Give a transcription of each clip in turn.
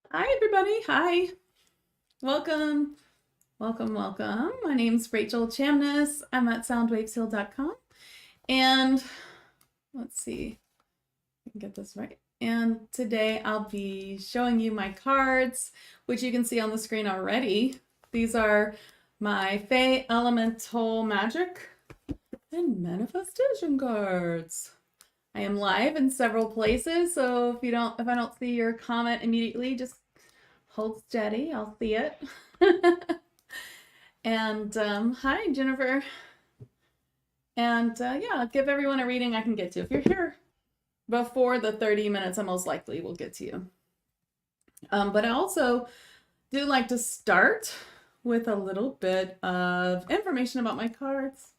Hi, everybody. Hi. Welcome. Welcome. My name's Rachel Chamness. I'm at soundwavesheal.com. And let's see, I can get this right. And today I'll be showing you my cards, which you can see on the screen already. These are my Fae Elemental Magick and Manifestation cards. I am live in several places, so if I don't see your comment immediately, just hold steady. I'll see it. And hi, Jennifer. And yeah, I'll give everyone a reading I can get to. If you're here before the 30 minutes, I most likely will get to you. But I also do like to start with a little bit of information about my cards.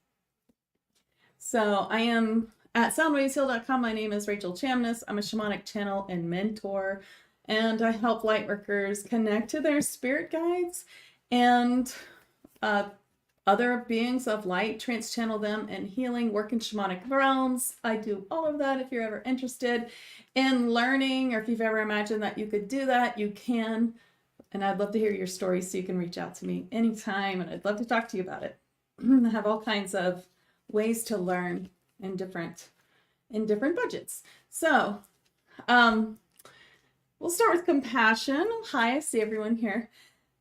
So I am at soundwavesheal.com. My name is Rachel Chamness. I'm a shamanic channel and mentor, and I help lightworkers connect to their spirit guides and other beings of light, trans-channel them, and healing, work in shamanic realms. I do all of that. If you're ever interested in learning, or if you've ever imagined that you could do that, you can. And I'd love to hear your stories, so you can reach out to me anytime, and I'd love to talk to you about it. I have all kinds of ways to learn in different budgets. So we'll start with compassion. Hi, I see everyone here.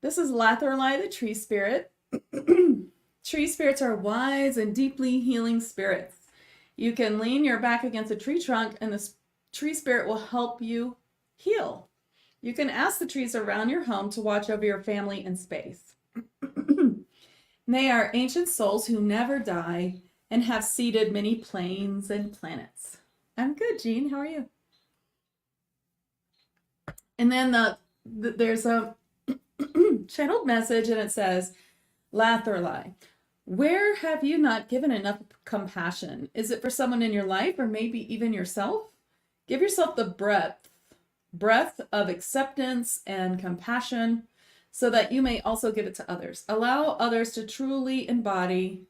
This is Lathrali, the tree spirit. Tree spirits are wise and deeply healing spirits. You can lean your back against a tree trunk and the tree spirit will help you heal. You can ask the trees around your home to watch over your family and space. They are ancient souls who never die and have seeded many planes and planets. I'm good, Jean. How are you? And then there's a channeled message, and it says, Lathrali, where have you not given enough compassion? Is it for someone in your life, or maybe even yourself? Give yourself the breath of acceptance and compassion, so that you may also give it to others. Allow yourself to truly embody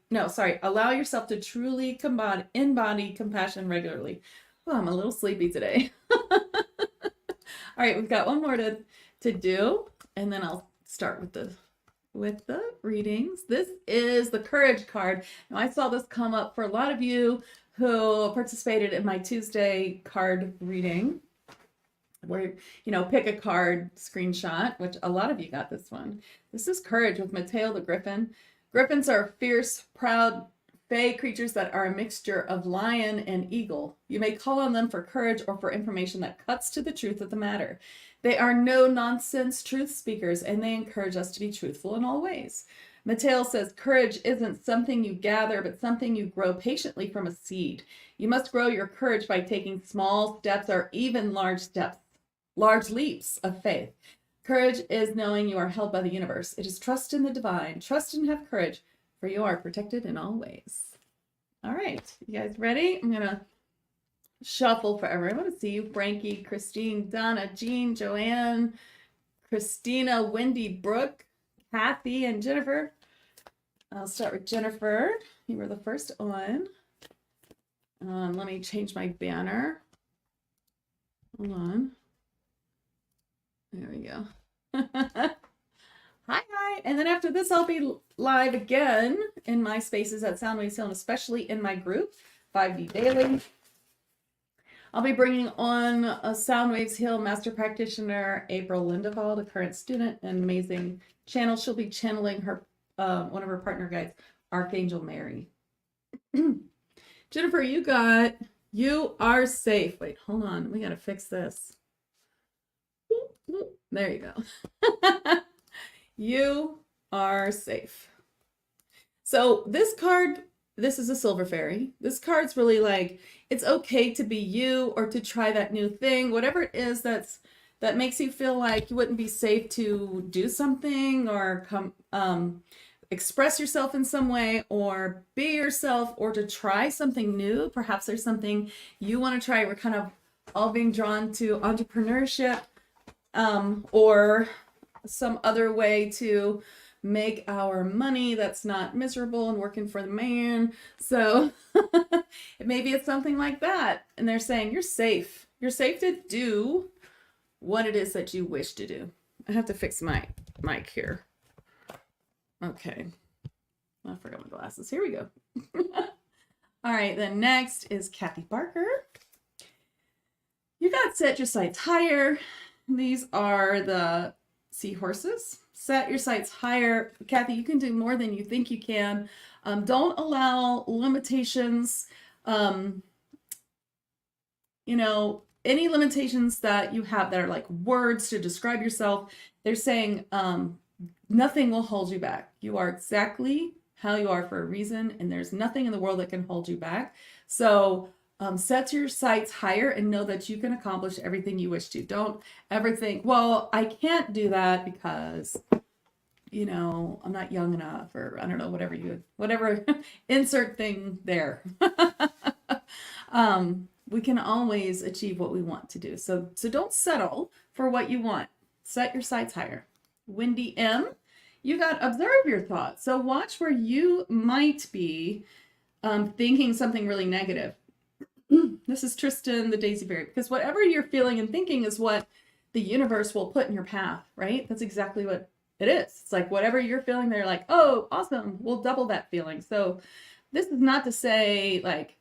compassion regularly. Oh, I'm a little sleepy today. All right, we've got one more to do, and then I'll start with the readings. This is the Courage card. Now, I saw this come up for a lot of you who participated in my Tuesday card reading, where, pick a card screenshot, which a lot of you got this one. This is Courage with Mateo the Griffin. Griffins are fierce, proud, Fae creatures that are a mixture of lion and eagle. You may call on them for courage or for information that cuts to the truth of the matter. They are no-nonsense truth speakers, and they encourage us to be truthful in all ways. Mateo says, courage isn't something you gather, but something you grow patiently from a seed. You must grow your courage by taking small steps or even large leaps of faith. Courage is knowing you are held by the universe. It is trust in the divine. Trust and have courage, for you are protected in all ways. All right, you guys ready? I'm gonna shuffle for everyone. I want to see you, Frankie, Christine, Donna, Jean, Joanne, Christina, Wendy, Brooke, Kathy, and Jennifer. I'll start with Jennifer. You were the first on. Let me change my banner. Hold on. There we go. Hi. And then after this, I'll be live again in my spaces at Soundwaves Heal, and especially in my group, 5D Daily. I'll be bringing on a Soundwaves Heal Master Practitioner, April Lindeval, the current student, an amazing channel. She'll be channeling her one of her partner guides, Archangel Mary. Jennifer, you are safe. Wait, hold on. We got to fix this. There you go. You are safe. So this card, this is a silver fairy. This card's really like, it's okay to be you, or to try that new thing, whatever it is that makes you feel like you wouldn't be safe to do something, or express yourself in some way, or be yourself, or to try something new. Perhaps there's something you want to try. We're kind of all being drawn to entrepreneurship, or some other way to make our money that's not miserable and working for the man. So maybe it's something like that. And they're saying you're safe. You're safe to do what it is that you wish to do. I have to fix my mic here. Okay. I forgot my glasses. Here we go. All right, then next is Kathy Barker. You got set your sights higher. These are the seahorses. Set your sights higher. Kathy, you can do more than you think you can. Don't allow limitations, you know, any limitations that you have that are like words to describe yourself. They're saying nothing will hold you back. You are exactly how you are for a reason, and there's nothing in the world that can hold you back. So set your sights higher and know that you can accomplish everything you wish to. Don't ever think, well, I can't do that because, you know, I'm not young enough, or I don't know, whatever insert thing there. We can always achieve what we want to do. So don't settle for what you want. Set your sights higher. Wendy M., you got observe your thoughts. So watch where you might be thinking something really negative. This is Tristan, the Daisy Berry, because whatever you're feeling and thinking is what the universe will put in your path, right? That's exactly what it is. It's like whatever you're feeling, they're like, oh, awesome, we'll double that feeling. So this is not to say like,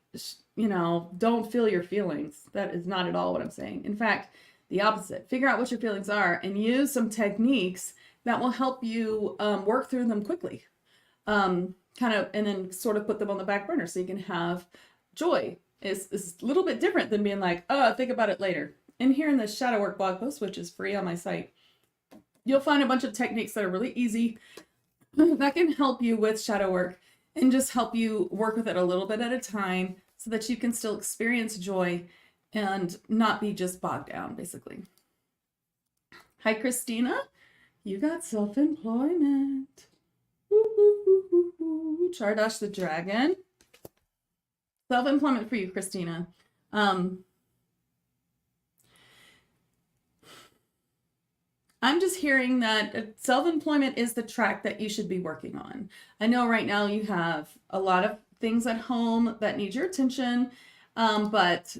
you know, don't feel your feelings. That is not at all what I'm saying. In fact, the opposite. Figure out what your feelings are and use some techniques that will help you work through them quickly. And then sort of put them on the back burner so you can have joy. Is a little bit different than being like, oh, think about it later. And here in the shadow work blog post, which is free on my site, you'll find a bunch of techniques that are really easy that can help you with shadow work and just help you work with it a little bit at a time so that you can still experience joy and not be just bogged down, basically. Hi, Christina. You got self-employment. Chardash the dragon. Self-employment for you, Christina. I'm just hearing that self-employment is the track that you should be working on. I know right now you have a lot of things at home that need your attention, but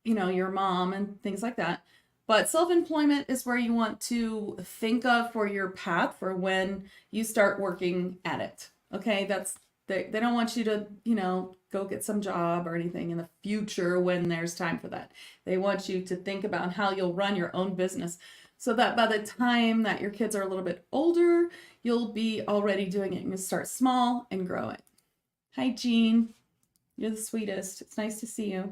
you know, your mom and things like that. But self-employment is where you want to think of for your path for when you start working at it. Okay, they don't want you to, you know, go get some job or anything in the future when there's time for that. They want you to think about how you'll run your own business so that by the time that your kids are a little bit older, you'll be already doing it. You start small and grow it. Hi, Jean. You're the sweetest. It's nice to see you.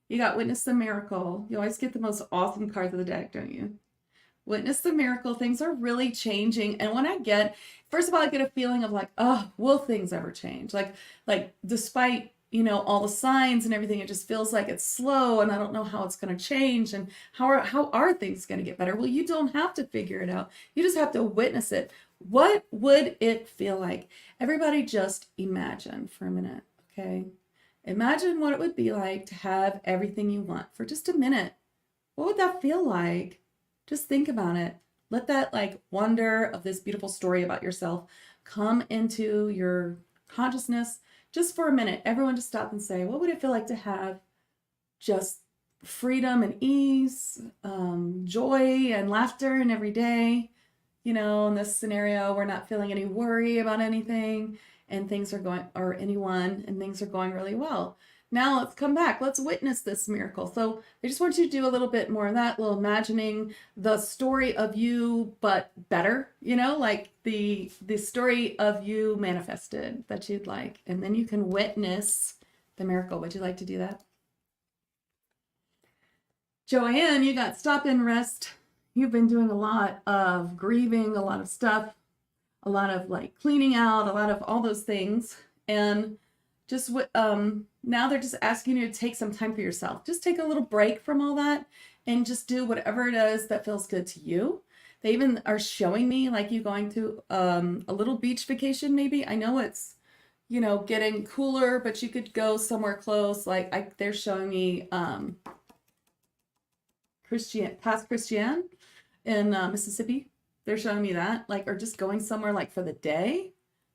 You got Witness the Miracle. You always get the most awesome cards of the deck, don't you? Witness the Miracle. Things are really changing. And when first of all, I get a feeling of like, oh, will things ever change? Like despite, you know, all the signs and everything, it just feels like it's slow and I don't know how it's going to change and how are things going to get better? Well, you don't have to figure it out. You just have to witness it. What would it feel like? Everybody just imagine for a minute, okay? Imagine what it would be like to have everything you want for just a minute. What would that feel like? Just think about it. Let that like wonder of this beautiful story about yourself come into your consciousness just for a minute. Everyone just stop and say, what would it feel like to have just freedom and ease, joy and laughter in every day? You know, in this scenario, we're not feeling any worry about anything and things are going, or anyone, and things are going really well. Now let's come back. Let's witness this miracle. So I just want you to do a little bit more of that, little imagining the story of you, but better, you know, like the story of you manifested that you'd like. And then you can witness the miracle. Would you like to do that? Joanne, you got stop and rest. You've been doing a lot of grieving, a lot of stuff, a lot of like cleaning out, a lot of all those things. And just now they're just asking you to take some time for yourself. Just take a little break from all that and just do whatever it is that feels good to you. They even are showing me like you going to a little beach vacation maybe. I know it's, you know, getting cooler, but you could go somewhere close. Like they're showing me Pass Christian in Mississippi. They're showing me that, like, or just going somewhere like for the day.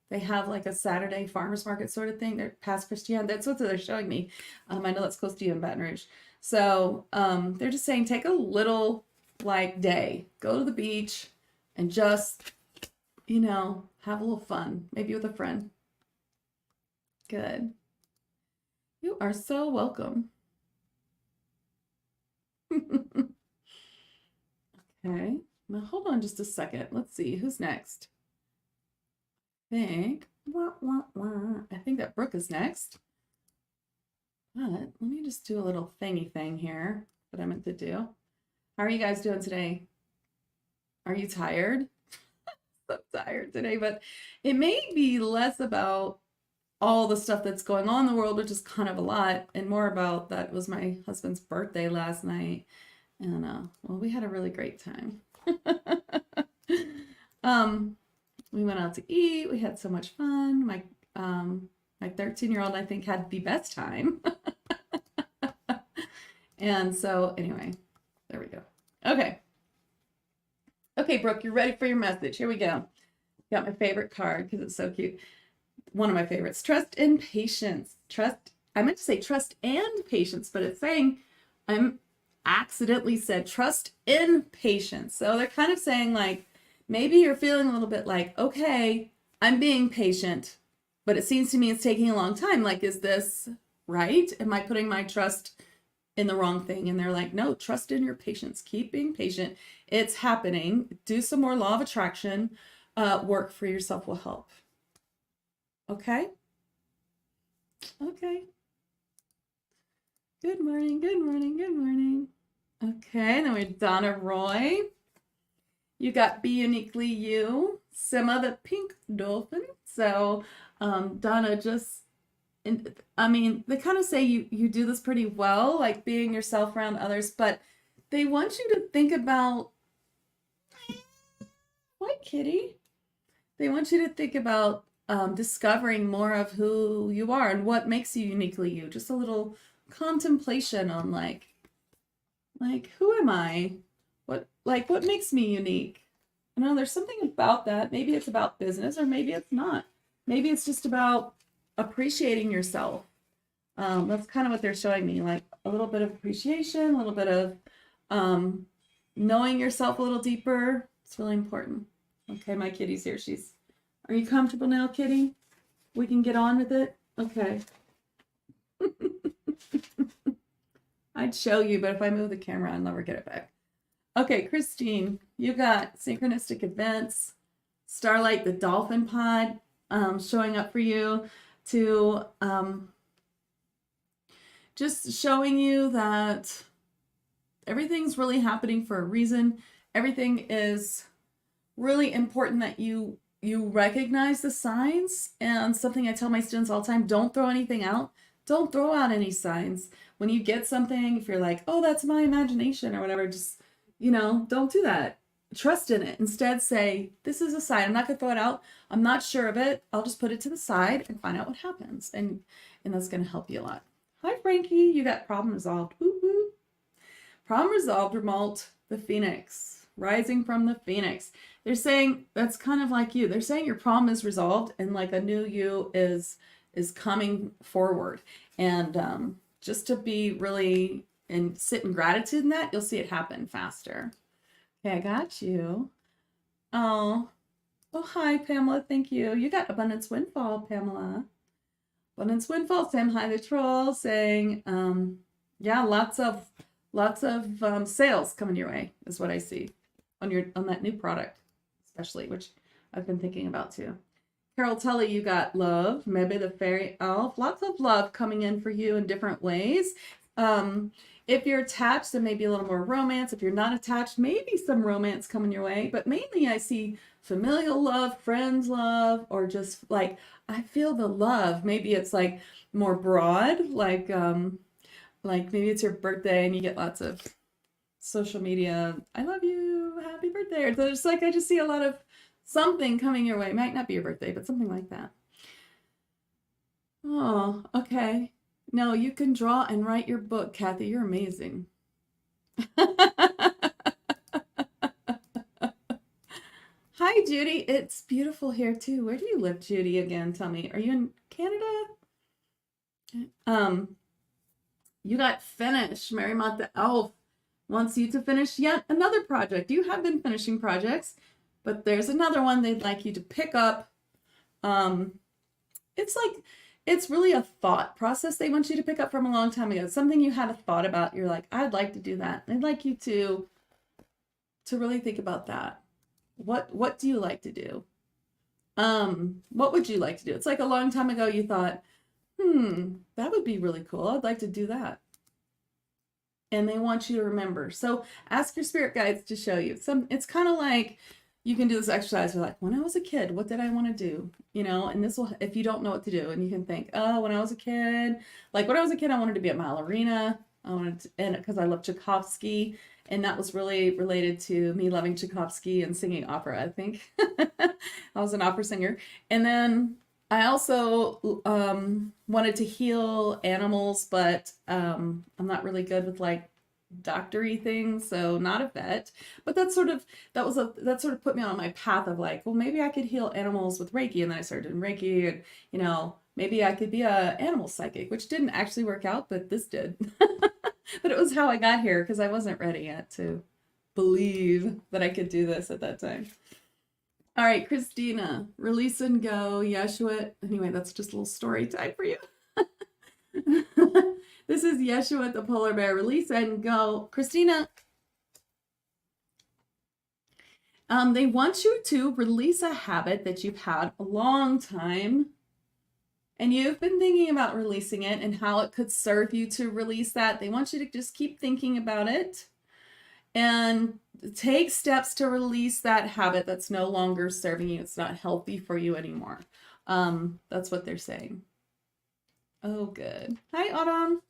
They have like a Saturday farmers market sort of thing. They're Pass Christian. That's what they're showing me. I know that's close to you in Baton Rouge. So they're just saying take a little like day. Go to the beach and just, you know, have a little fun, maybe with a friend. Good. You are so welcome. Okay, now hold on just a second. Let's see, who's next? I think that Brooke is next. But let me just do a little thingy thing here that I meant to do. How are you guys doing today? Are you tired? So tired today, but it may be less about all the stuff that's going on in the world, which is kind of a lot, and more about that it was my husband's birthday last night. And well, we had a really great time. We went out to eat. We had so much fun. My 13-year-old, I think, had the best time. And so anyway, there we go. Okay. Okay, Brooke, you're ready for your message. Here we go. Got my favorite card because it's so cute. One of my favorites. Trust and patience. Trust. I meant to say trust and patience, but it's saying I'm accidentally said trust in patience. So they're kind of saying like, maybe you're feeling a little bit like, okay, I'm being patient, but it seems to me it's taking a long time. Like, is this right? Am I putting my trust in the wrong thing? And they're like, no, trust in your patience. Keep being patient. It's happening. Do some more law of attraction. Work for yourself will help. Okay? Okay. Good morning, good morning, good morning. Okay, then we have Donna Roy. You got Be Uniquely You. Sima the pink dolphin. So Donna just, I mean, they kind of say you do this pretty well, like being yourself around others, but they want you to think about, what kitty? They want you to think about discovering more of who you are and what makes you uniquely you. Just a little contemplation on like who am I? What makes me unique? You know, there's something about that. Maybe it's about business, or maybe it's not. Maybe it's just about appreciating yourself. That's kind of what they're showing me, like a little bit of appreciation, a little bit of knowing yourself a little deeper. It's really important. Okay, my kitty's here. Are you comfortable now, kitty? We can get on with it? Okay. I'd show you, but if I move the camera, I'll never get it back. Okay, Christine, you got synchronistic events, Starlight the Dolphin Pod showing up for you to just showing you that everything's really happening for a reason. Everything is really important that you recognize the signs. And something I tell my students all the time, don't throw anything out. Don't throw out any signs. When you get something, if you're like, oh, that's my imagination or whatever, just, you know, don't do that. Trust in it. Instead say, this is a sign. I'm not going to throw it out. I'm not sure of it. I'll just put it to the side and find out what happens. And that's going to help you a lot. Hi, Frankie. You got problem resolved. Woo woo. Problem resolved, Remalt the Phoenix. Rising from the Phoenix. They're saying that's kind of like you. They're saying your problem is resolved and like a new you is coming forward. And just to be really and sit in gratitude in that, you'll see it happen faster. Okay, I got you. Oh, hi, Pamela. Thank you. You got Abundance Windfall, Pamela. Abundance Windfall, Sam Hi the Troll saying, yeah, lots of sales coming your way is what I see on that new product, especially, which I've been thinking about too. Carol Tully, you got love, maybe the fairy elf, lots of love coming in for you in different ways. If you're attached, then maybe a little more romance. If you're not attached, maybe some romance coming your way. But mainly I see familial love, friends love, or just like, I feel the love. Maybe it's like more broad, like maybe it's your birthday and you get lots of social media, I love you, happy birthday. Or there's like, I just see a lot of something coming your way. It might not be your birthday, but something like that. Oh, okay. No, you can draw and write your book, Kathy. You're amazing. Hi, Judy. It's beautiful here too. Where do you live, Judy? Again, tell me. Are you in Canada? You got Finish, Marymount the Elf. wants you to finish yet another project. You have been finishing projects, but there's another one they'd like you to pick up. It's really a thought process they want you to pick up from a long time ago. It's something you had a thought about. You're like, I'd like to do that. They'd like you to really think about that. What do you like to do? What would you like to do? It's like a long time ago you thought, that would be really cool. I'd like to do that. And they want you to remember. So ask your spirit guides to show you. It's kind of like you can do this exercise. You're like, when I was a kid, what did I want to do? You know, and this will, if you don't know what to do, and you can think, oh, when I was a kid, I wanted to be a ballerina. And because I love Tchaikovsky, and that was really related to me loving Tchaikovsky and singing opera, I think. I was an opera singer. And then I also wanted to heal animals, but I'm not really good with like doctory things, so not a vet. But that sort of put me on my path of like, well, maybe I could heal animals with Reiki, and then I started doing Reiki, and you know, maybe I could be a animal psychic, which didn't actually work out, but this did. But it was how I got here because I wasn't ready yet to believe that I could do this at that time. All right, Christina, release and go, Yeshua. Anyway, that's just a little story time for you. This is Yeshua the polar bear. Release and go. Christina, they want you to release a habit that you've had a long time. And you've been thinking about releasing it and how it could serve you to release that. They want you to just keep thinking about it and take steps to release that habit that's no longer serving you. It's not healthy for you anymore. That's what they're saying. Oh, good. Hi, Autumn.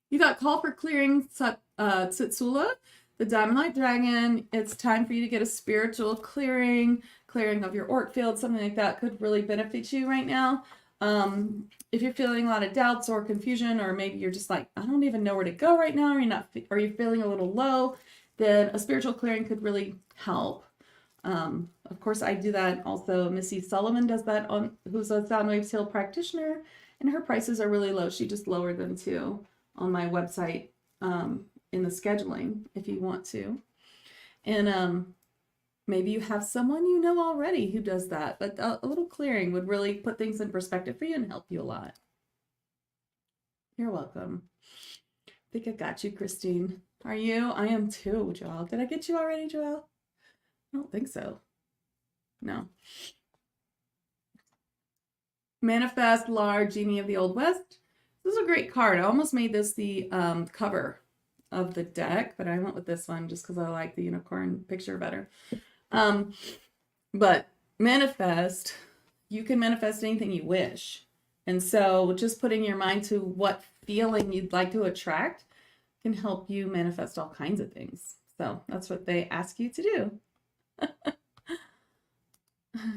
You got call for clearing Tsitsula, the Diamond Light Dragon. It's time for you to get a spiritual clearing of your auric field. Something like that could really benefit you right now. If you're feeling a lot of doubts or confusion, or maybe you're just like, I don't even know where to go right now, or you're feeling a little low, then a spiritual clearing could really help. Of course, I do that. Also, Missy Sullivan does that, who's a Sound Waves Heal practitioner, and her prices are really low. She just lowered them too on my website in the scheduling if you want to. And maybe you have someone you know already who does that, but a little clearing would really put things in perspective for you and help you a lot. You're welcome. I think I got you, Christine. Are you? I am too, Joelle. Did I get you already, Joelle? I don't think so. No. Manifest Large Genie of the Old West. This is a great card. I almost made this the cover of the deck, but I went with this one just because I like the unicorn picture better. But manifest, you can manifest anything you wish. And so just putting your mind to what feeling you'd like to attract can help you manifest all kinds of things. So that's what they ask you to do.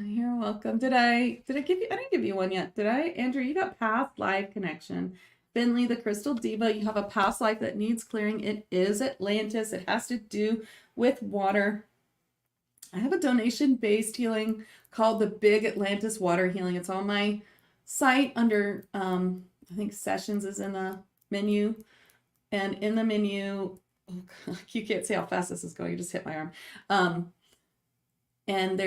You're welcome. Did I give you, I didn't give you one yet. Did I? Andrew, you got past life connection. Finley, the Crystal Diva, you have a past life that needs clearing. It is Atlantis. It has to do with water. I have a donation-based healing called the Big Atlantis Water Healing. It's on my site under, I think sessions is in the menu. And in the menu, oh God, you can't see how fast this is going. You just hit my arm. And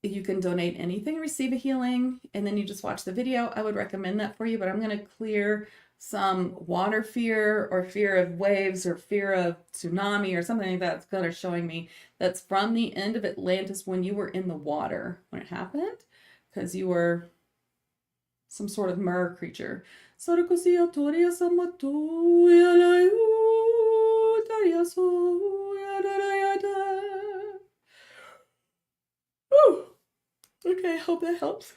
you can donate anything, receive a healing, and then you just watch the video. I would recommend that for you, but I'm going to clear some water fear or fear of waves or fear of tsunami or something like that that are showing me that's from the end of Atlantis when you were in the water when it happened, because you were some sort of mer creature. Okay, I hope that helps.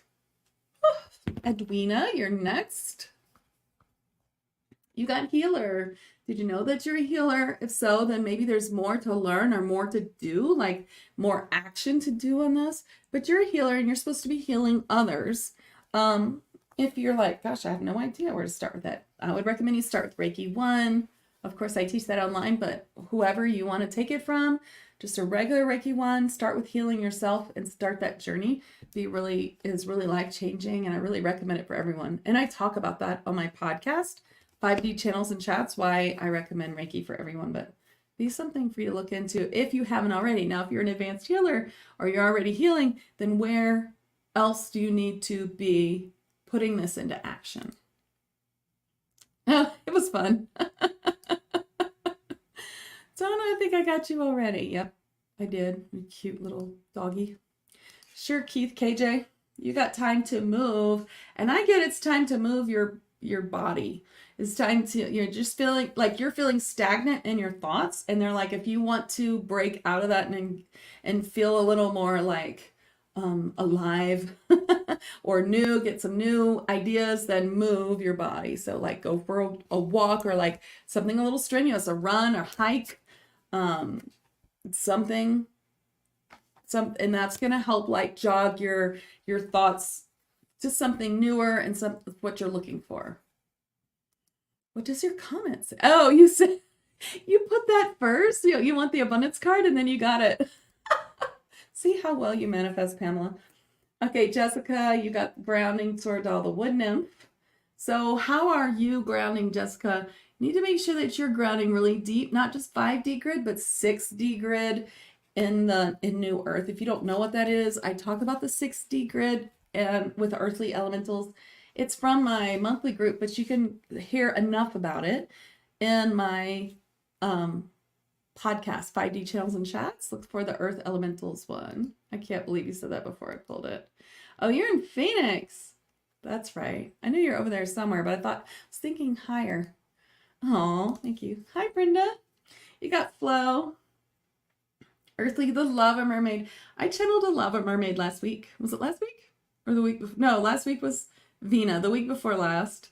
Edwina, you're next. You got healer. Did you know that you're a healer? If so, then maybe there's more to learn or more to do, like more action to do on this. But you're a healer and you're supposed to be healing others. If you're like, gosh, I have no idea where to start with that, I would recommend you start with Reiki 1. Of course, I teach that online, but whoever you want to take it from, just a regular Reiki 1, start with healing yourself and start that journey. Is really life-changing, and I really recommend it for everyone. And I talk about that on my podcast, 5D channels and chats, why I recommend Reiki for everyone, but be something for you to look into if you haven't already. Now, if you're an advanced healer or you're already healing, then where else do you need to be putting this into action? Oh, it was fun. Donna, I think I got you already. Yep, I did. You cute little doggy. Sure, Keith, KJ, you got time to move. And I get it's time to move your body. It's time to, you're just feeling like you're feeling stagnant in your thoughts. And they're like, if you want to break out of that and feel a little more like alive or new, get some new ideas, then move your body. So like go for a walk or like something a little strenuous, a run or hike, something, and that's going to help like jog your thoughts to something newer and what you're looking for. What does your comment say? Oh, you said you put that first. You want the abundance card and then you got it. See how well you manifest, Pamela. Okay, Jessica, you got grounding toward all the wood nymph. So how are you grounding, Jessica? You need to make sure that you're grounding really deep, not just 5D grid, but 6D grid in New Earth. If you don't know what that is, I talk about the 6D grid and with earthly elementals. It's from my monthly group, but you can hear enough about it in my podcast, 5D channels and chats. Look for the Earth Elementals one. I can't believe you said that before I pulled it. Oh, you're in Phoenix. That's right. I knew you're over there somewhere, but I was thinking higher. Oh, thank you. Hi, Brenda. You got Flo. Earthly, the lava mermaid. I channeled a lava mermaid last week. Was it last week? Or the week before? No, last week was Vina. The week before last.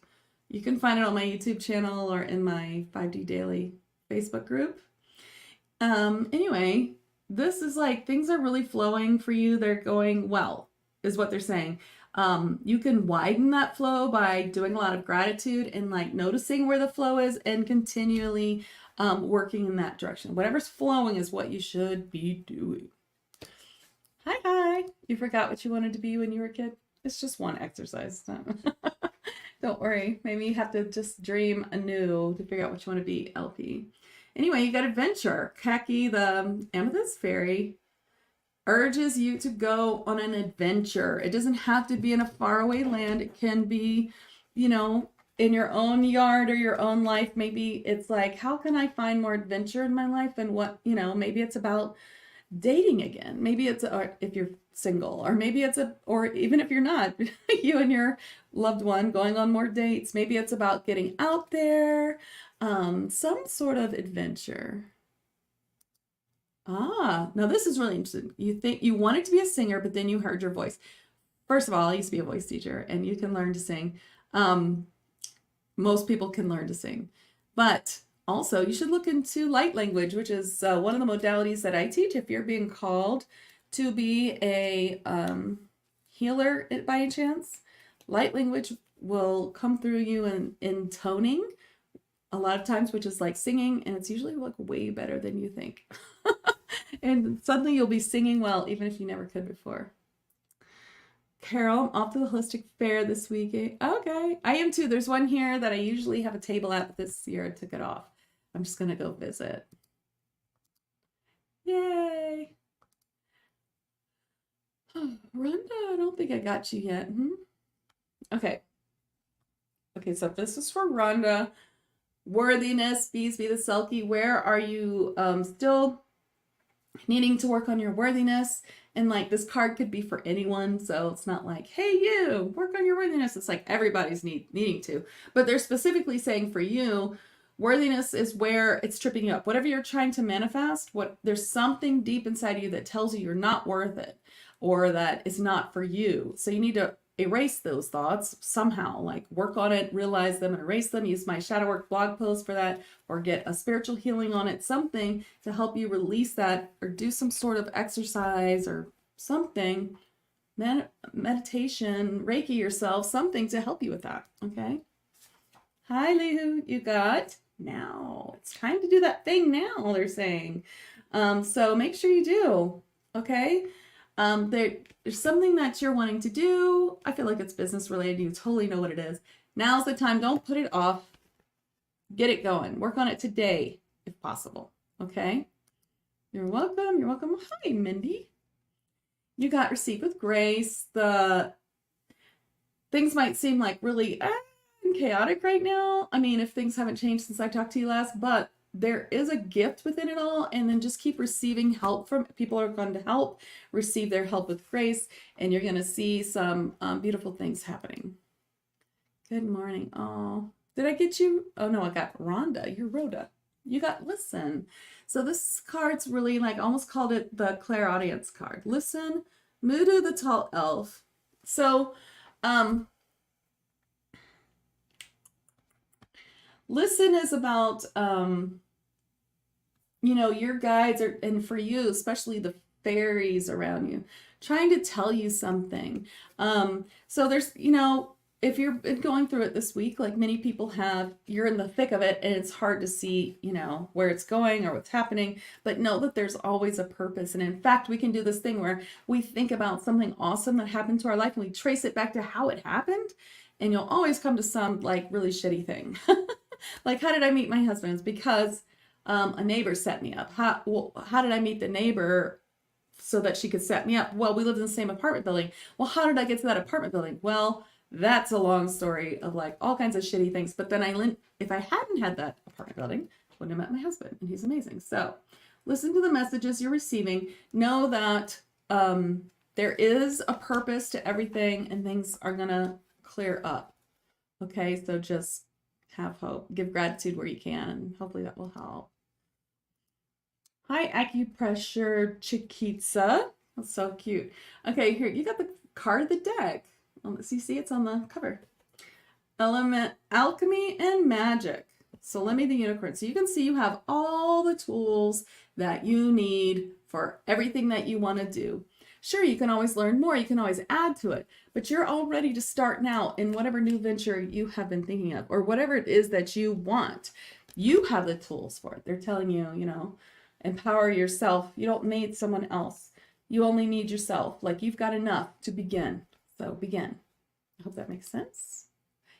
You can find it on my YouTube channel or in my 5D Daily Facebook group. Anyway, this is like things are really flowing for you. They're going well, is what they're saying. You can widen that flow by doing a lot of gratitude and like noticing where the flow is and continually working in that direction. Whatever's flowing is what you should be doing. Hi. You forgot what you wanted to be when you were a kid? It's just one exercise. Don't worry. Maybe you have to just dream anew to figure out what you want to be, LP. Anyway, you got adventure. Kaki, the amethyst fairy, urges you to go on an adventure. It doesn't have to be in a faraway land. It can be, in your own yard or your own life. Maybe it's like, how can I find more adventure in my life? And maybe it's about dating again. Maybe it's, or if you're single, or maybe it's or even if you're not, you and your loved one going on more dates. Maybe it's about getting out there, some sort of adventure. Now this is really interesting. You think you wanted to be a singer, but then you heard your voice. First of all, I used to be a voice teacher and you can learn to sing. Most people can learn to sing, but also you should look into light language, which is one of the modalities that I teach. If you're being called to be a healer by any chance, light language will come through you in toning a lot of times, which is like singing, and it's usually like way better than you think. And suddenly you'll be singing well, even if you never could before. Carol, off to the holistic fair this week. Okay, I am too. There's one here that I usually have a table at, but this year I took it off. I'm just gonna go visit. Yay. Rhonda, I don't think I got you yet. Okay, so this is for Rhonda. Worthiness, bees be the selkie. Where are you still needing to work on your worthiness? And like this card could be for anyone, so it's not like, hey, you work on your worthiness. It's like everybody's needing to, but they're specifically saying for you, worthiness is where it's tripping you up. Whatever you're trying to manifest, there's something deep inside you that tells you you're not worth it, or that it's not for you. So you need to erase those thoughts somehow, like work on it, realize them and erase them. Use my shadow work blog post for that, or get a spiritual healing on it, something to help you release that, or do some sort of exercise or something, meditation, Reiki yourself, something to help you with that. Okay. Hi, Lihu, you got now. It's time to do that thing now, they're saying. So make sure you do. Okay. There's something that you're wanting to do. I feel like it's business related. You totally know what it is. Now's the time. Don't put it off. Get it going. Work on it today, if possible. Okay? You're welcome. You're welcome. Hi, Mindy. You got received with grace. The things might seem like really chaotic right now. I mean, if things haven't changed since I talked to you last, but there is a gift within it all, and then just keep receiving help from people. Are going to help receive their help with grace, and you're going to see some beautiful things happening. Good morning. Oh, did I get you? Oh no, I got Rhonda. You're Rhoda. You got listen. So this card's really like, almost called it the clairaudience card. Listen, Mudu the tall elf. So listen is about, you know, your guides are, and for you, especially the fairies around you, trying to tell you something. So there's, you know, if you've been going through it this week, like many people have, you're in the thick of it and it's hard to see, you know, where it's going or what's happening, but know that there's always a purpose. And in fact, we can do this thing where we think about something awesome that happened to our life and we trace it back to how it happened. And you'll always come to some like really shitty thing. Like, how did I meet my husband? It's because a neighbor set me up. How did I meet the neighbor so that she could set me up? Well, we lived in the same apartment building. Well, how did I get to that apartment building? Well, that's a long story of like all kinds of shitty things. But then if I hadn't had that apartment building, I wouldn't have met my husband, and he's amazing. So listen to the messages you're receiving. Know that there is a purpose to everything, and things are going to clear up. Okay, so just have hope. Give gratitude where you can, and hopefully that will help. Hi, Acupressure Chiquitza. That's so cute. Okay, here, you got the card of the deck. So you see it's on the cover. Alchemy and Magic. So let me the unicorn. So you can see you have all the tools that you need for everything that you want to do. Sure, you can always learn more. You can always add to it. But you're all ready to start now in whatever new venture you have been thinking of, or whatever it is that you want. You have the tools for it. They're telling you, you know, empower yourself. You don't need someone else. You only need yourself. Like, you've got enough to begin. So begin. I hope that makes sense.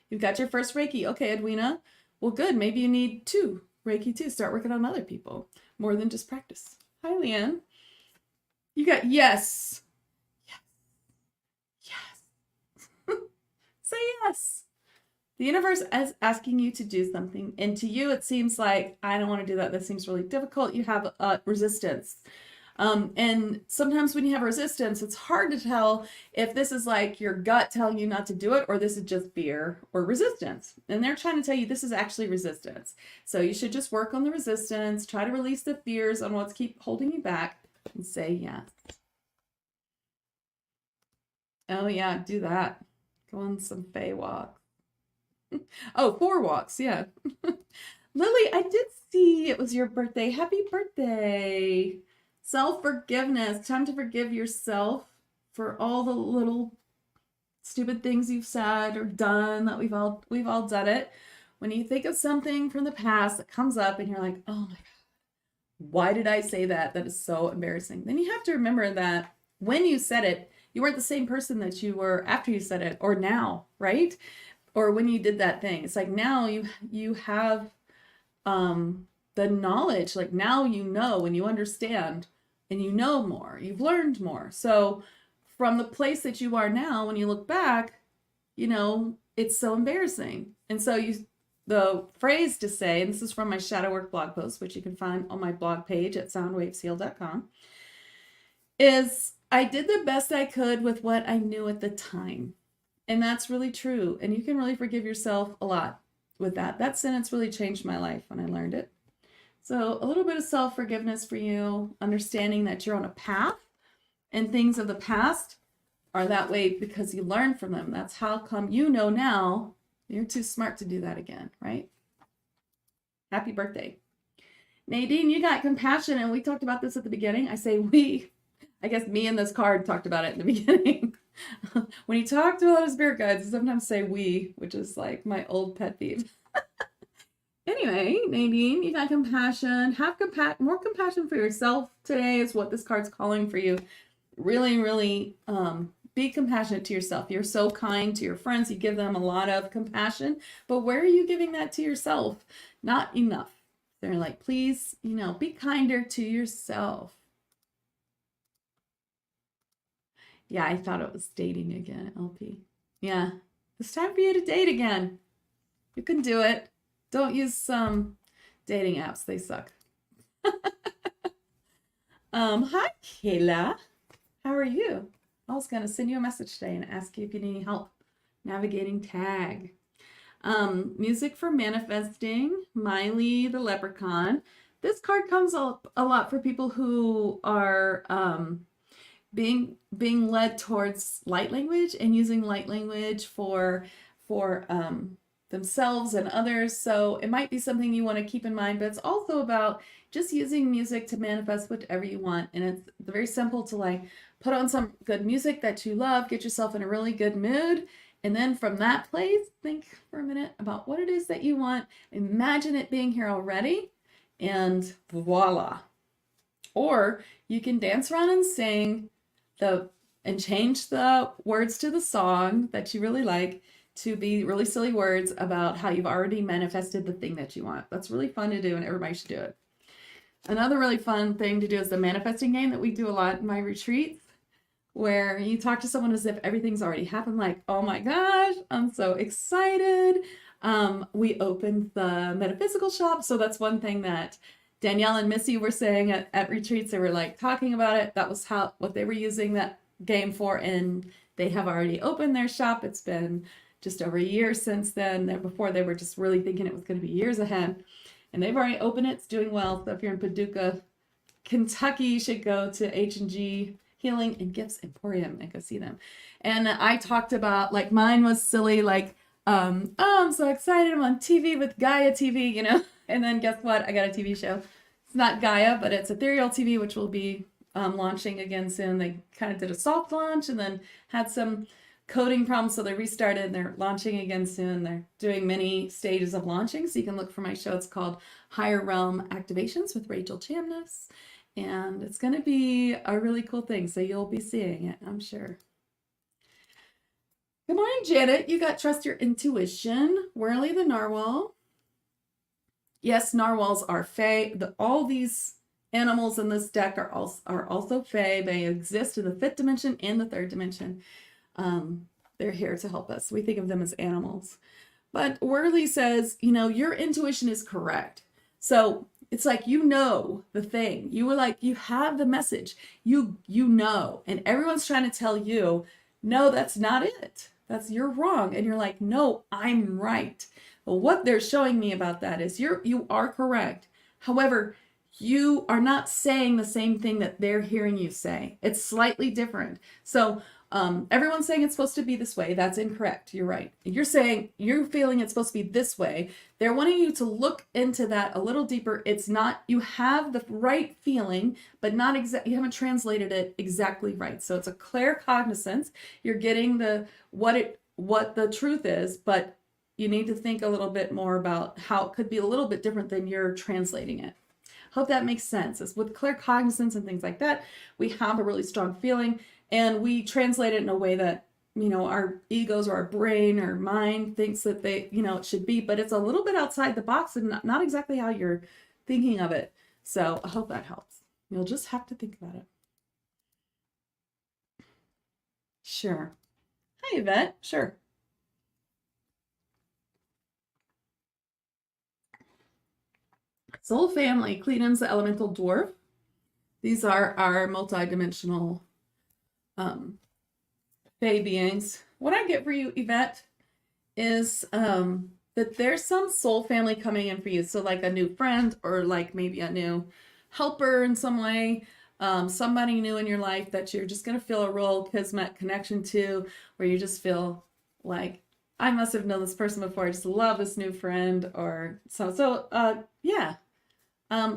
You've got your first Reiki. Okay, Edwina. Well, good. Maybe you need 2 Reiki too. Start working on other people. More than just practice. Hi, Leanne. You got yes. Yes. Say yes. The universe is asking you to do something. And to you, it seems like, I don't want to do that. That seems really difficult. You have resistance. And sometimes when you have resistance, it's hard to tell if this is like your gut telling you not to do it, or this is just fear or resistance. And they're trying to tell you this is actually resistance. So you should just work on the resistance, try to release the fears on what's keep holding you back, and say yes. Oh yeah, do that. Go on some Fae walks. Oh, 4 walks, yeah. Lily, I did see it was your birthday. Happy birthday. Self-forgiveness. Time to forgive yourself for all the little stupid things you've said or done. That we've all done it. When you think of something from the past that comes up and you're like, oh my God, why did I say that? That is so embarrassing. Then you have to remember that when you said it, you weren't the same person that you were after you said it, or now, right? Or when you did that thing. It's like now you have the knowledge. Like now you know, and you understand, and you know more. You've learned more. So from the place that you are now, when you look back, you know, it's so embarrassing. And so the phrase to say, and this is from my shadow work blog post, which you can find on my blog page at soundwavesheal.com, is I did the best I could with what I knew at the time. And that's really true. And you can really forgive yourself a lot with that. That sentence really changed my life when I learned it. So a little bit of self-forgiveness for you, understanding that you're on a path and things of the past are that way because you learned from them. That's how come you know now you're too smart to do that again, right? Happy birthday. Nadine, you got compassion, and we talked about this at the beginning. I say we. I guess me and this card talked about it in the beginning. When you talk to a lot of spirit guides, I sometimes say we, which is like my old pet peeve. Anyway, Nadine, you got compassion. Have more compassion for yourself today is what this card's calling for you. Really, really be compassionate to yourself. You're so kind to your friends. You give them a lot of compassion. But where are you giving that to yourself? not enough. They're like, please, you know, be kinder to yourself. Yeah, I thought it was dating again, LP. Yeah, it's time for you to date again. You can do it. Don't use some dating apps. They suck. Hi, Kayla. How are you? I was going to send you a message today and ask you if you need any help navigating tag. Music for manifesting, Miley the leprechaun. This card comes up a lot for people who are being led towards light language and using light language for themselves and others. So it might be something you want to keep in mind, but it's also about just using music to manifest whatever you want. And it's very simple to like put on some good music that you love, get yourself in a really good mood. And then from that place, think for a minute about what it is that you want. Imagine it being here already, and voila. Or you can dance around and sing and change the words to the song that you really like to be really silly words about how you've already manifested the thing that you want. That's really fun to do, and everybody should do it. Another really fun thing to do is the manifesting game that we do a lot in my retreats, where you talk to someone as if everything's already happened, like, oh my gosh, I'm so excited. We opened the metaphysical shop, so that's one thing that Danielle and Missy were saying at retreats. They were like talking about it. That was what they were using that game for, and they have already opened their shop. It's been just over a year since then. Before they were just really thinking it was going to be years ahead, and they've already opened it. It's doing well. So if you're in Paducah, Kentucky, you should go to H&G Healing and Gifts Emporium and go see them. And I talked about, like, mine was silly, like, oh, I'm so excited, I'm on TV with Gaia TV, you know. And then guess what? I got a TV show. It's not Gaia, but it's Ethereal TV, which will be launching again soon. They kind of did a soft launch and then had some coding problems, so they restarted and they're launching again soon. They're doing many stages of launching, so you can look for my show. It's called Higher Realm Activations with Rachel Chamness, and it's going to be a really cool thing, so you'll be seeing it, I'm sure. Good morning, Janet. You got Trust Your Intuition. Whirly the Narwhal. Yes, narwhals are Fae. All these animals in this deck are also Fae. They exist in the 5th dimension and the 3rd dimension. They're here to help us. We think of them as animals. But Whirly says, you know, your intuition is correct. So it's like, you know the thing. You were like, you have the message. You know. And everyone's trying to tell you, no, that's not it. You're wrong. And you're like, no, I'm right. Well, what they're showing me about that is you are correct. However, you are not saying the same thing that they're hearing you say. It's slightly different. So everyone's saying it's supposed to be this way. That's incorrect. You're right. You're feeling it's supposed to be this way. They're wanting you to look into that a little deeper. It's not, you have the right feeling, but not you haven't translated it exactly right. So it's a clear cognizance. You're getting what the truth is, but you need to think a little bit more about how it could be a little bit different than you're translating it. Hope that makes sense. It's with clear cognizance and things like that, we have a really strong feeling, and we translate it in a way that, you know, our egos or our brain or mind thinks that it should be, but it's a little bit outside the box and not exactly how you're thinking of it. So I hope that helps. You'll just have to think about it. Sure. Hi, Yvette. Sure. Soul family, Cleanum's the elemental dwarf. These are our multi-dimensional Fae beings. What I get for you, Yvette, is that there's some soul family coming in for you. So like a new friend, or like maybe a new helper in some way, somebody new in your life that you're just going to feel a real kismet connection to, where you just feel like, I must have known this person before. I just love this new friend, or yeah.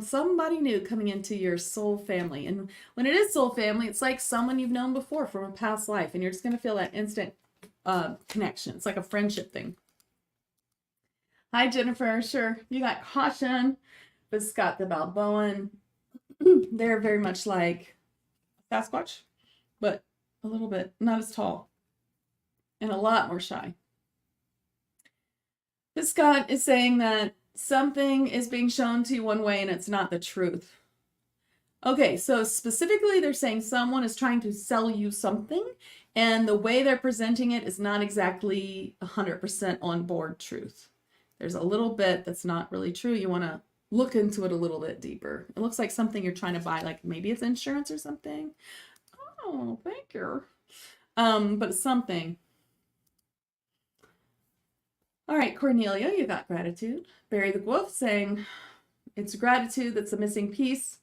Somebody new coming into your soul family. And when it is soul family, it's like someone you've known before from a past life, and you're just going to feel that instant connection. It's like a friendship thing. Hi, Jennifer. Sure. You got Caution, but Scott the Balboan. They're very much like Sasquatch, but a little bit not as tall and a lot more shy. But Scott is saying that something is being shown to you one way and it's not the truth. Okay, so specifically they're saying someone is trying to sell you something and the way they're presenting it is not exactly 100% on board truth. There's a little bit that's not really true. You want to look into it a little bit deeper. It looks like something you're trying to buy, like maybe it's insurance or something. Oh, thank you. But it's something. All right, Cornelia, you got gratitude. Barry the Wolf saying it's gratitude that's a missing piece.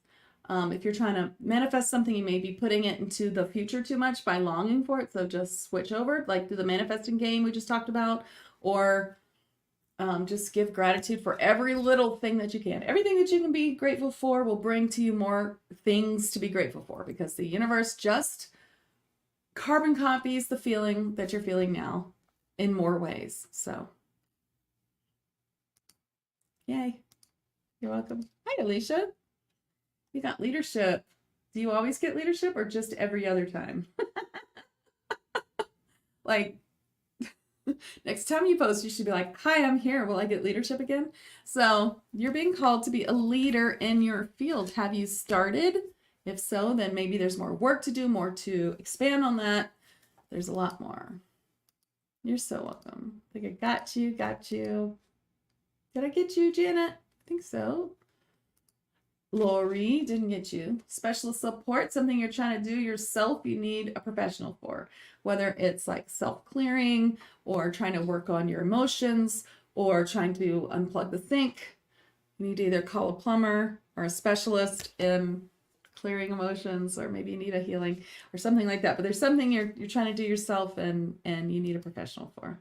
If you're trying to manifest something, you may be putting it into the future too much by longing for it. So just switch over, like through the manifesting game we just talked about, or just give gratitude for every little thing that you can. Everything that you can be grateful for will bring to you more things to be grateful for, because the universe just carbon copies the feeling that you're feeling now in more ways. So, yay. You're welcome. Hi, Alicia. You got leadership. Do you always get leadership or just every other time? Like, next time you post, you should be like, hi, I'm here. Will I get leadership again? So you're being called to be a leader in your field. Have you started? If so, then maybe there's more work to do, more to expand on that. There's a lot more. You're so welcome. I think I got you, got you. Did I get you, Janet? I think so. Lori, didn't get you. Special support, something you're trying to do yourself, you need a professional for. Whether it's like self-clearing or trying to work on your emotions or trying to unplug the sink. You need to either call a plumber or a specialist in clearing emotions, or maybe you need a healing or something like that. But there's something you're trying to do yourself and you need a professional for.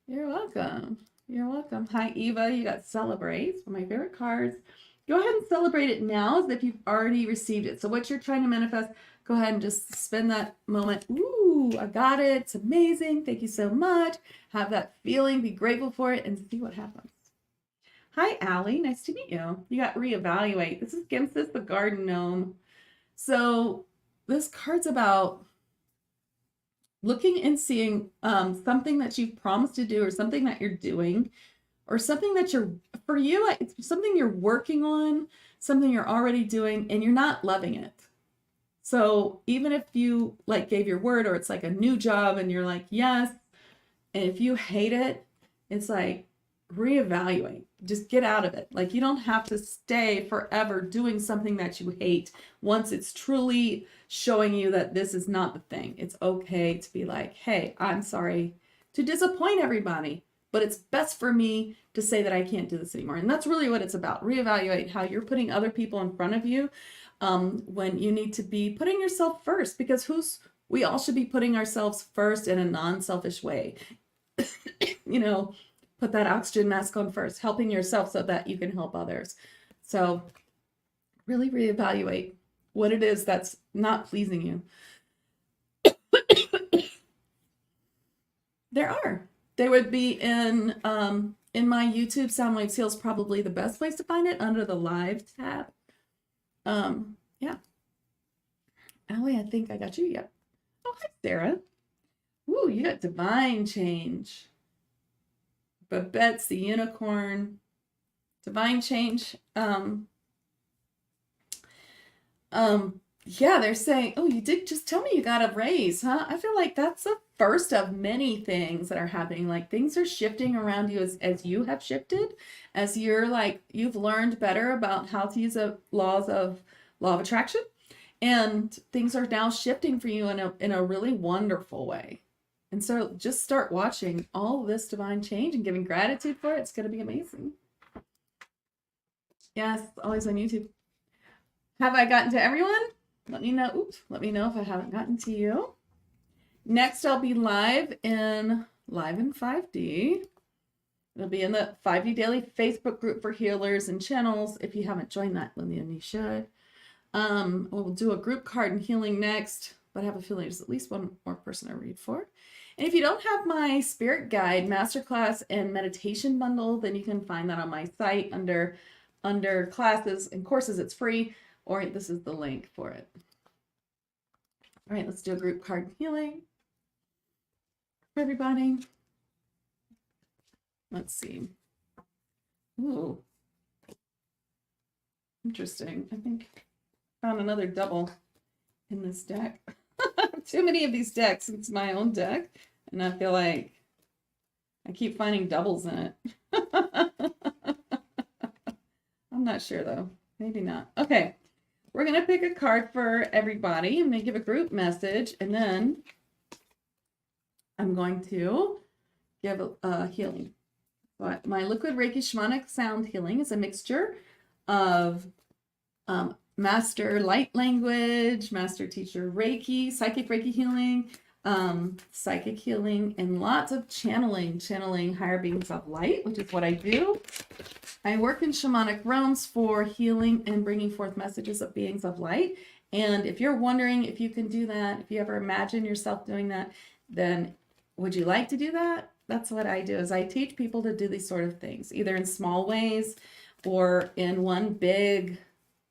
You're welcome. You're welcome. Hi, Eva. You got celebrate. One of my favorite cards. Go ahead and celebrate it now as if you've already received it. So what you're trying to manifest, go ahead and just spend that moment. Ooh, I got it. It's amazing. Thank you so much. Have that feeling. Be grateful for it and see what happens. Hi, Allie. Nice to meet you. You got reevaluate. This is Gimsis, the garden gnome. So this card's about looking and seeing something that you've promised to do or something that you're doing, or something that for you, it's something you're working on, something you're already doing, and you're not loving it. So even if you like gave your word, or it's like a new job and you're like, yes, and if you hate it, it's like reevaluate, just get out of it. Like you don't have to stay forever doing something that you hate once it's truly showing you that this is not the thing. It's okay to be like, hey, I'm sorry to disappoint everybody, but it's best for me to say that I can't do this anymore. And that's really what it's about. Reevaluate how you're putting other people in front of you when you need to be putting yourself first, because we all should be putting ourselves first in a non-selfish way. You know, put that oxygen mask on first, helping yourself so that you can help others. So really reevaluate what it is that's not pleasing you. They would be in my YouTube Soundwave Seals, probably the best place to find it, under the live tab. Yeah. Allie, I think I got you. Yep. Oh, hi, Sarah. Ooh, you got divine change. Babette's the unicorn. Divine change. Yeah, they're saying, oh, you did just tell me you got a raise, huh? I feel like that's the first of many things that are happening. Like things are shifting around you as you have shifted, as you've learned better about how to use the law of attraction, and things are now shifting for you in a really wonderful way. And so just start watching all this divine change and giving gratitude for it. It's going to be amazing. Yes, always on YouTube. Have I gotten to everyone? Let me know. Oops, let me know if I haven't gotten to you. Next, I'll be live in 5D. It'll be in the 5D Daily Facebook group for healers and channels. If you haven't joined that, then you should. We'll do a group card and healing next, but I have a feeling there's at least one more person to read for. And if you don't have my spirit guide, masterclass, and meditation bundle, then you can find that on my site under classes and courses. It's free. Or this is the link for it. All right, let's do a group card healing for everybody. Let's see. Ooh, interesting. I think I found another double in this deck. Too many of these decks. It's my own deck, and I feel like I keep finding doubles in it. I'm not sure though. Maybe not. Okay. We're going to pick a card for everybody. I'm going to give a group message, and then I'm going to give a healing. But my liquid Reiki shamanic sound healing is a mixture of master light language, master teacher Reiki, psychic Reiki healing, psychic healing, and lots of channeling higher beings of light, which is what I do. I work in shamanic realms for healing and bringing forth messages of beings of light. And if you're wondering if you can do that, if you ever imagine yourself doing that, then would you like to do that? That's what I do, is I teach people to do these sort of things, either in small ways or in one big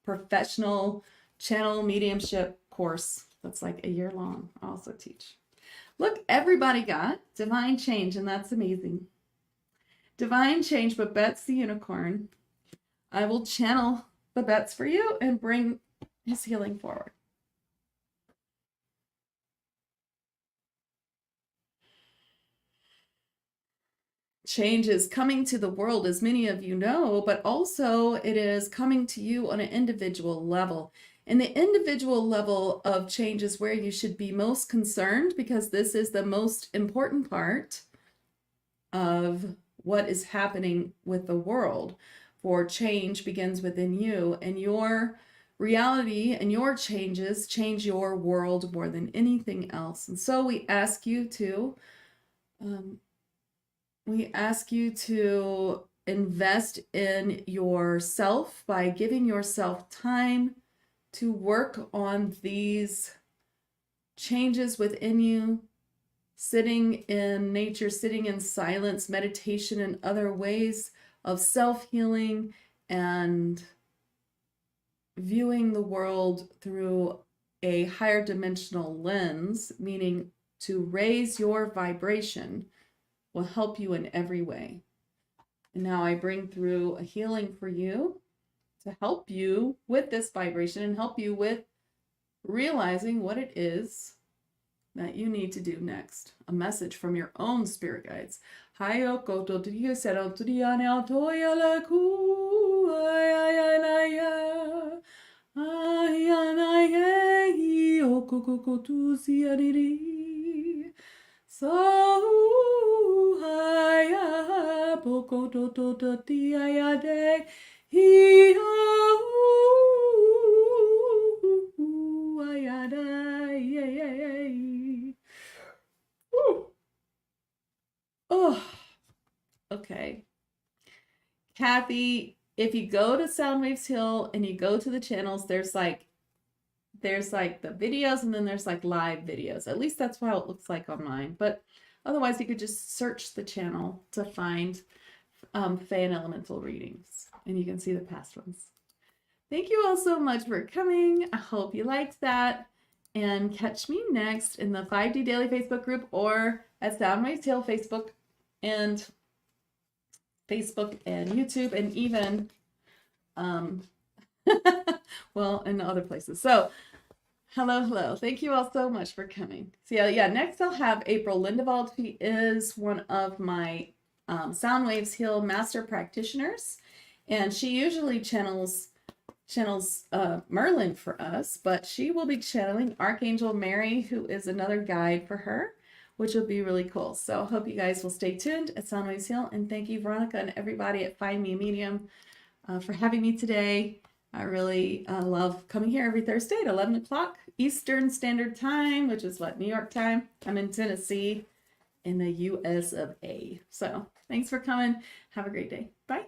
professional channel mediumship course that's like a year long. I also teach. Look, everybody got divine change, and that's amazing. Divine change, Babette's the unicorn. I will channel Babette's for you and bring his healing forward. Change is coming to the world, as many of you know, but also it is coming to you on an individual level. And the individual level of change is where you should be most concerned, because this is the most important part of what is happening with the world. For change begins within you, and your reality and your changes change your world more than anything else. And so we ask you to invest in yourself by giving yourself time to work on these changes within you, sitting in nature, sitting in silence, meditation, and other ways of self-healing, and viewing the world through a higher dimensional lens, meaning to raise your vibration, will help you in every way. And now I bring through a healing for you to help you with this vibration and help you with realizing what it is that you need to do next. A message from your own spirit guides. Oh, okay. Kathy, if you go to Soundwaves Hill and you go to the channels, there's like the videos, and then there's like live videos. At least that's how it looks like on mine. But otherwise, you could just search the channel to find Fae Elemental Readings, and you can see the past ones. Thank you all so much for coming. I hope you liked that. And catch me next in the 5D Daily Facebook group, or at Soundwaves Hill Facebook and YouTube, and even well, in other places. So hello. Thank you all so much for coming. So yeah, next I'll have April Lindevald. She is one of my Soundwaves Hill master practitioners, and she usually channels Merlin for us, but she will be channeling Archangel Mary, who is another guide for her, which will be really cool. So I hope you guys will stay tuned at Soundwaves Hill, and thank you, Veronica, and everybody at FindMeAMedium for having me today. I really love coming here every Thursday at 11 o'clock Eastern Standard Time, which is New York time. I'm in Tennessee in the US of A. So thanks for coming. Have a great day. Bye.